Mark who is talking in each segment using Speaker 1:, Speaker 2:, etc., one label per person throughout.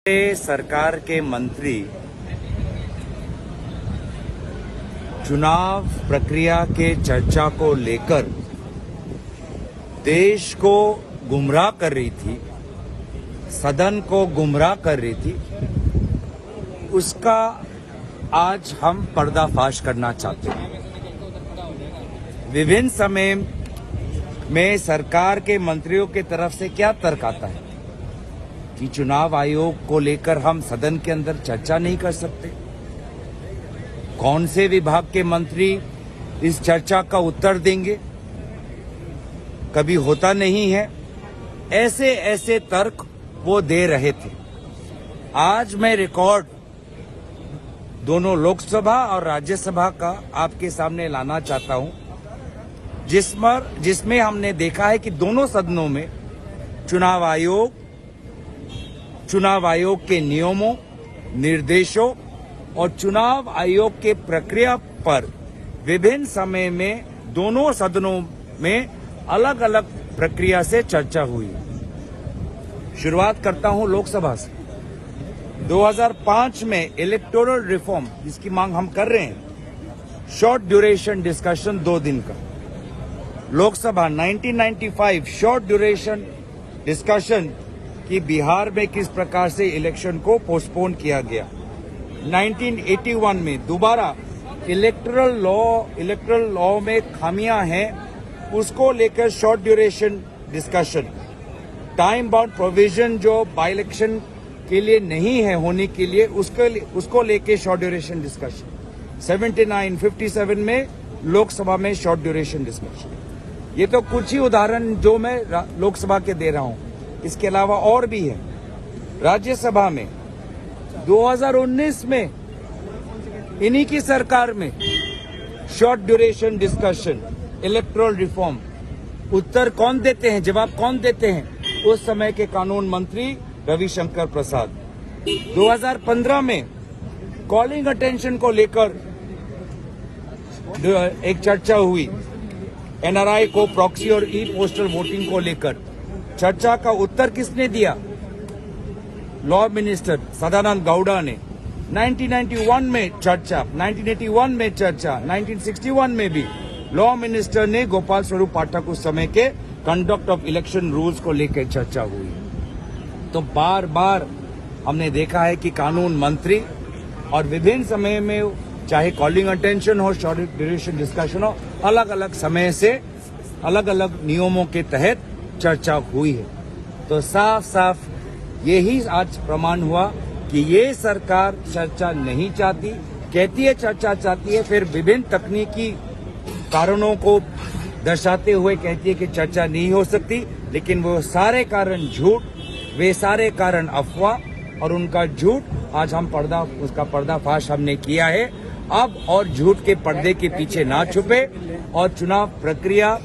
Speaker 1: सरकार के मंत्री चुनाव प्रक्रिया के चर्चा को लेकर देश को गुमराह कर रही थी, सदन को गुमराह कर रही थी, उसका आज हम पर्दाफाश करना चाहते हैं। विभिन्न समय में सरकार के मंत्रियों की तरफ से क्या तर्क आता है कि चुनाव आयोग को लेकर हम सदन के अंदर चर्चा नहीं कर सकते। कौन से विभाग के मंत्री इस चर्चा का उत्तर देंगे, कभी होता नहीं है। ऐसे ऐसे तर्क वो दे रहे थे। आज मैं रिकॉर्ड दोनों लोकसभा और राज्यसभा का आपके सामने लाना चाहता हूं, जिसमें हमने देखा है कि दोनों सदनों में चुनाव आयोग के नियमों, निर्देशों और चुनाव आयोग के प्रक्रिया पर विभिन्न समय में दोनों सदनों में अलग अलग प्रक्रिया से चर्चा हुई। शुरुआत करता हूं लोकसभा से। 2005 में इलेक्टोरल रिफॉर्म जिसकी मांग हम कर रहे हैं, शॉर्ट ड्यूरेशन डिस्कशन 2 दिन का। लोकसभा 1995 शॉर्ट ड्यूरेशन डिस्कशन कि बिहार में किस प्रकार से इलेक्शन को पोस्टपोन किया गया। 1981 में दोबारा इलेक्टोरल लॉ में खामियां हैं, उसको लेकर short duration discussion. Time bound provision जो बाई इलेक्शन के लिए नहीं है होने के लिए, उसको लेकर शॉर्ट ड्यूरेशन डिस्कशन। 79, 57 में लोकसभा में शॉर्ट ड्यूरेशन डिस्कशन। ये तो कुछ ही उदाहरण जो मैं लोकसभा के दे रहा हूं, इसके अलावा और भी है। राज्यसभा में 2019 में इन्हीं की सरकार में short duration discussion, electoral reform. उत्तर कौन देते हैं, जवाब कौन देते हैं? उस समय के कानून मंत्री रविशंकर प्रसाद। 2015 में कॉलिंग अटेंशन को लेकर एक चर्चा हुई, एनआरआई को प्रॉक्सी और ई पोस्टल वोटिंग को लेकर। चर्चा का उत्तर किसने दिया? लॉ मिनिस्टर सदानंद गौड़ा ने। 1991 में चर्चा, 1981 में चर्चा, 1961 में भी लॉ मिनिस्टर ने गोपाल स्वरूप पाठक उस समय के कंडक्ट ऑफ इलेक्शन रूल्स को लेकर चर्चा हुई। तो बार बार हमने देखा है कि कानून मंत्री और विभिन्न समय में, चाहे कॉलिंग अटेंशन हो, शॉर्ट ड्यूरेशन डिस्कशन हो, अलग अलग समय से अलग अलग नियमों के तहत चर्चा हुई है। तो साफ साफ यही आज प्रमाण हुआ कि ये सरकार चर्चा नहीं चाहती, कहती है चर्चा चाहती है, फिर विभिन्न तकनीकी कारणों को दर्शाते हुए कहती है कि चर्चा नहीं हो सकती। लेकिन वो सारे कारण झूठ, वे सारे कारण अफवाह, और उनका झूठ आज हम उसका पर्दाफाश हमने किया है। अब और झूठ के पर्दे के पीछे ना छुपे और चुनाव प्रक्रिया,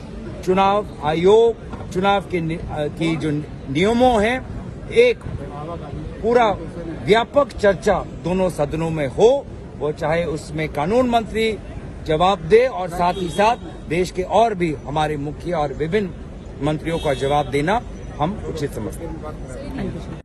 Speaker 1: चुनाव आयोग, चुनाव की जो नियमों हैं, एक पूरा व्यापक चर्चा दोनों सदनों में हो। वो चाहे उसमें कानून मंत्री जवाब दे और साथ ही साथ देश के और भी हमारे मुखिया और विभिन्न मंत्रियों का जवाब देना हम उचित समझते हैं।